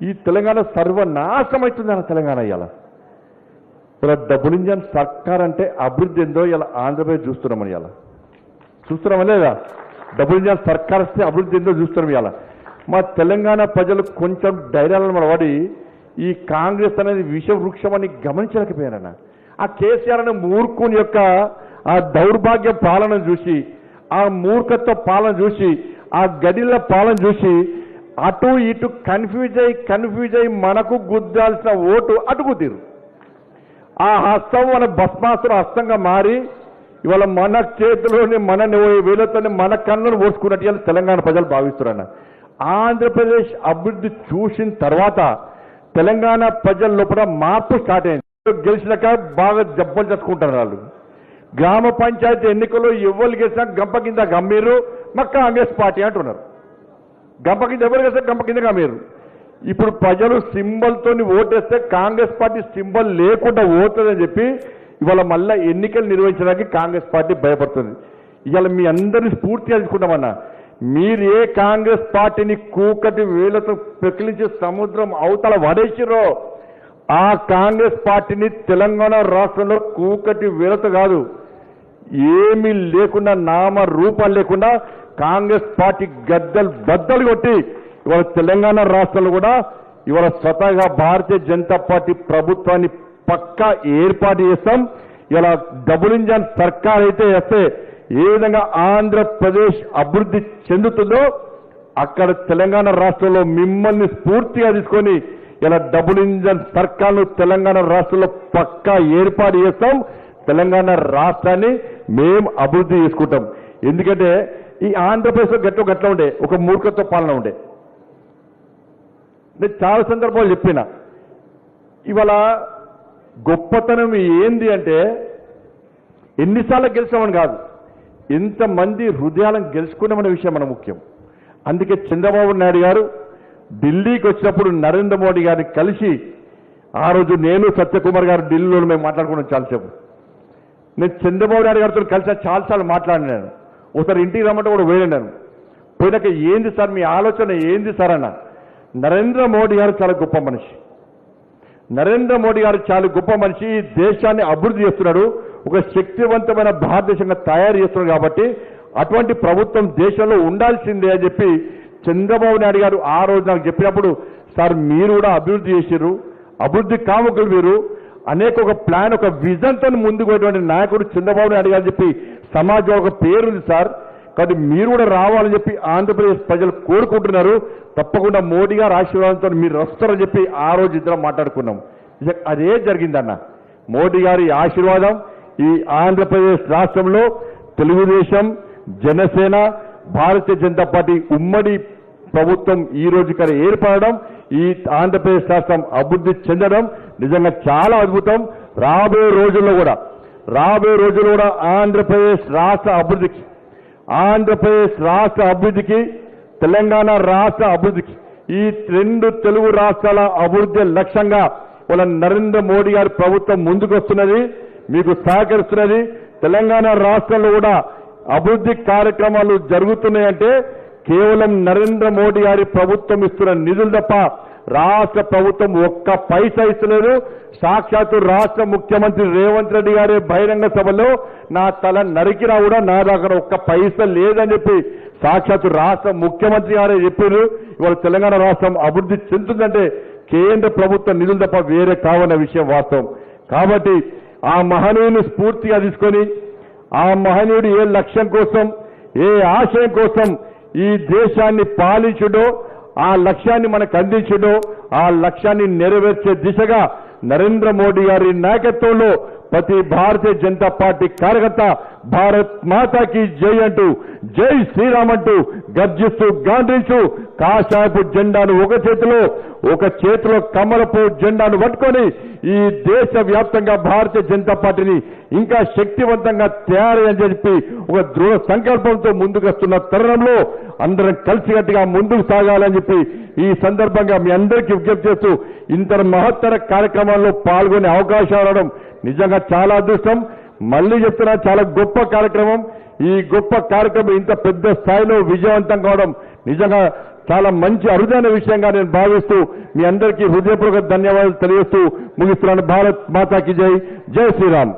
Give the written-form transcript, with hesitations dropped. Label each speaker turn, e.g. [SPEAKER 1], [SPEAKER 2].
[SPEAKER 1] ఈ తెలంగాణ సర్వనాశనం అవుతుంది తెలంగాణ ఇవాళ. ఇలా డబుల్ ఇంజన్ సర్కార్ అంటే అభివృద్ధి ఏందో ఇలా ఆంధ్రప్రదేశ్ చూస్తున్నామని ఇలా చూస్తున్నామా లేదా? డబుల్ ఇంజన్ సర్కార్ వస్తే అభివృద్ధి ఏందో చూస్తున్నాం ఇవాళ. మా తెలంగాణ ప్రజలు కొంచెం ధైర్యాలను పడి ఈ కాంగ్రెస్ అనేది విష వృక్షం అని గమనించలేకపోయారన్న. ఆ కేసీఆర్ అనే మూర్ఖుని యొక్క ఆ దౌర్భాగ్య పాలన చూసి, ఆ మూర్ఖత్వ పాలన చూసి, ఆ గడిల పాలన చూసి అటు ఇటు కన్ఫ్యూజ్ అయ్యి మనకు గుద్దాల్సిన ఓటు అటుకుతీరు. ఆ హస్తం మన భస్మాసుర హస్తంగా మారి ఇవాళ మన చేతిలోని మన వేలతోనే మన కన్నును ఓడ్చుకున్నట్టు ఇవాళ తెలంగాణ ప్రజలు భావిస్తున్నారన్న. ఆంధ్రప్రదేశ్ అభివృద్ధి చూసిన తర్వాత తెలంగాణ ప్రజల లోపల మార్పు స్టార్ట్ అయింది. గెలిచినాక బాగా దెబ్బలు చేసుకుంటారు వాళ్ళు. గ్రామ పంచాయతీ ఎన్నికల్లో ఎవరు గెలిచినా గంప కింద గమ్మీరు మా కాంగ్రెస్ పార్టీ అంటున్నారు. గంప కింద ఎవరు గెలిస్తే గంప కింద గమ్మీరు. ఇప్పుడు ప్రజలు సింబల్తో ఓటేస్తే కాంగ్రెస్ పార్టీ సింబల్ లేకుండా ఓటుందని చెప్పి ఇవాళ మళ్ళా ఎన్నికలు నిర్వహించడానికి కాంగ్రెస్ పార్టీ భయపడుతుంది. ఇవాళ మీ అందరినీ స్ఫూర్తిగా తీసుకుంటామన్నా. మీరు ఏ కాంగ్రెస్ పార్టీని కూకటి వేలతో పెకిలించి సముద్రం అవతల వడేసిరో ఆ కాంగ్రెస్ పార్టీని తెలంగాణ రాష్ట్రంలో కూకటి వేలతో కాదు, ఏమీ లేకుండా నామ రూపాలు లేకుండా కాంగ్రెస్ పార్టీ గద్దలు బద్దలు కొట్టి ఇవాళ తెలంగాణ రాష్ట్రంలో కూడా ఇవాళ స్వతహాగా భారతీయ జనతా పార్టీ ప్రభుత్వాన్ని పక్కా ఏర్పాటు చేస్తాం. ఇలా డబుల్ ఇంజన్ సర్కార్ అయితే వస్తే ఏ విధంగా ఆంధ్రప్రదేశ్ అభివృద్ధి చెందుతుందో అక్కడ తెలంగాణ రాష్ట్రంలో మిమ్మల్ని స్ఫూర్తిగా తీసుకొని ఇలా డబుల్ ఇంజన్ సర్కార్ను తెలంగాణ రాష్ట్రంలో పక్కా ఏర్పాటు చేస్తాం. తెలంగాణ రాష్ట్రాన్ని మేము అభివృద్ధి చేసుకుంటాం. ఎందుకంటే ఈ ఆంధ్రప్రదేశ్లో గట్ల ఉండే ఒక మూర్ఖత్వ పాలన ఉండే. నేను చాలా సందర్భాలు చెప్పిన. ఇవాళ గొప్పతనం ఏంది అంటే ఎన్నిసార్లు గెలిచామని కాదు, ఎంతమంది హృదయాలను గెలుచుకున్నామనే విషయం మన ముఖ్యం. అందుకే చంద్రబాబు నాయుడు గారు ఢిల్లీకి వచ్చినప్పుడు నరేంద్ర మోడీ గారిని కలిసి ఆ రోజు నేను సత్యకుమార్ గారు ఢిల్లీలో మేము మాట్లాడుకున్నాం చాలాసేపు. నేను చంద్రబాబు నాయుడు గారితో కలిసి చాలాసార్లు మాట్లాడినాను. ఒకసారి ఇంటికి రమ్మంటే కూడా వెళ్ళినాను. పోయినాక ఏంది సార్ మీ ఆలోచన ఏంది సార్ అన్న. నరేంద్ర మోడీ గారు చాలా గొప్ప మనిషి. నరేంద్ర మోడీ గారు చాలా గొప్ప మనిషి. దేశాన్ని అభివృద్ధి చేస్తున్నాడు, ఒక శక్తివంతమైన భారతదేశంగా తయారు చేస్తున్నాడు. కాబట్టి అటువంటి ప్రభుత్వం దేశంలో ఉండాల్సిందే అని చెప్పి చంద్రబాబు నాయుడు గారు ఆ రోజు నాకు చెప్పినప్పుడు, సార్ మీరు కూడా అభివృద్ధి చేశారు, అభివృద్ధి కాముకులు మీరు, అనేక ఒక ప్లాన్ ఒక విజన్తో ముందుకు పోయేటువంటి నాయకుడు చంద్రబాబు నాయుడు గారు చెప్పి సమాజంలో ఒక పేరుంది సార్, కాబట్టి మీరు కూడా రావాలని చెప్పి ఆంధ్రప్రదేశ్ ప్రజలు కోరుకుంటున్నారు. తప్పకుండా మోడీ గారు ఆశీర్వాదంతో మీరు వస్తారని చెప్పి ఆ రోజు ఇద్దరం మాట్లాడుకున్నాం. అదే జరిగిందన్న. మోడీ గారి ఆశీర్వాదం ఈ ఆంధ్రప్రదేశ్ రాష్ట్రంలో తెలుగుదేశం, జనసేన, భారతీయ జనతా పార్టీ ఉమ్మడి ప్రభుత్వం ఈ రోజు ఇక్కడ ఏర్పడడం, ఈ ఆంధ్రప్రదేశ్ రాష్ట్రం అభివృద్ధి చెందడం నిజంగా చాలా అద్భుతం. రాబోయే రోజుల్లో కూడా ఆంధ్రప్రదేశ్ రాష్ట్ర అభివృద్ధికి తెలంగాణ రాష్ట్ర అభివృద్ధికి ఈ రెండు తెలుగు రాష్ట్రాల అభివృద్ధి లక్ష్యంగా వాళ్ళ నరేంద్ర మోడీ గారి ప్రభుత్వం ముందుకు వస్తున్నది, మీకు సహకరిస్తున్నది. తెలంగాణ రాష్ట్రంలో కూడా అభివృద్ధి కార్యక్రమాలు జరుగుతున్నాయంటే కేవలం నరేంద్ర మోడీ గారి ప్రభుత్వం ఇస్తున్న నిధులు తప్ప రాష్ట్ర ప్రభుత్వం ఒక్క పైసా ఇస్తలేదు. సాక్షాత్తు రాష్ట్ర ముఖ్యమంత్రి రేవంత్ రెడ్డి గారి బహిరంగ సభలో నా తల నరికినా కూడా నా దగ్గర ఒక్క పైసా లేదని చెప్పి సాక్షాత్తు రాష్ట్ర ముఖ్యమంత్రి గారే చెప్పారు. ఇవాళ తెలంగాణ రాష్ట్రం అభివృద్ధి చెందుతుందంటే కేంద్ర ప్రభుత్వ నిధులు తప్ప వేరే కావన్న విషయం వాస్తవం. కాబట్టి ఆ మహనీయుని స్ఫూర్తిగా తీసుకొని ఆ మహనీయుడు ఏ లక్ష్యం కోసం, ఏ ఆశయం కోసం ఈ దేశాన్ని పాలించుడో, ఆ లక్ష్యాన్ని మనకు అందించుడో, ఆ లక్ష్యాన్ని నెరవేర్చే దిశగా నరేంద్ర మోడీ గారి నాయకత్వంలో ప్రతి భారతీయ జనతా పార్టీ కార్యకర్త భారత్ మాతాకి జై అంటూ, జై శ్రీరామ్ అంటూ గర్జిస్తూ గాంధీస్తూ కాషాయపు జెండాను ఒక చేతిలో కమలపు జెండాను పట్టుకొని ఈ దేశ వ్యాప్తంగా భారతీయ జనతా పార్టీని ఇంకా శక్తివంతంగా తయారని చెప్పి ఒక దృఢ సంకల్పంతో ముందుకు వస్తున్న తరుణంలో అందరం కలిసికట్టుగా ముందుకు సాగాలని చెప్పి ఈ సందర్భంగా మీ అందరికీ విజ్ఞప్తి చేస్తూ ఇంత మహత్తర కార్యక్రమాల్లో పాల్గొనే అవకాశం రావడం నిజంగా చాలా అదృష్టం. మళ్ళీ చెప్తున్నా, చాలా గొప్ప కార్యక్రమం. ఈ గొప్ప కార్యక్రమం ఇంత పెద్ద స్థాయిలో విజయవంతం కావడం నిజంగా చాలా మంచి అరుదైన విషయంగా నేను భావిస్తూ మీ అందరికీ హృదయపూర్వక ధన్యవాదాలు తెలియజేస్తూ ముగిస్తున్నాను. భారత్ మాతాకి జై. జై శ్రీరామ్.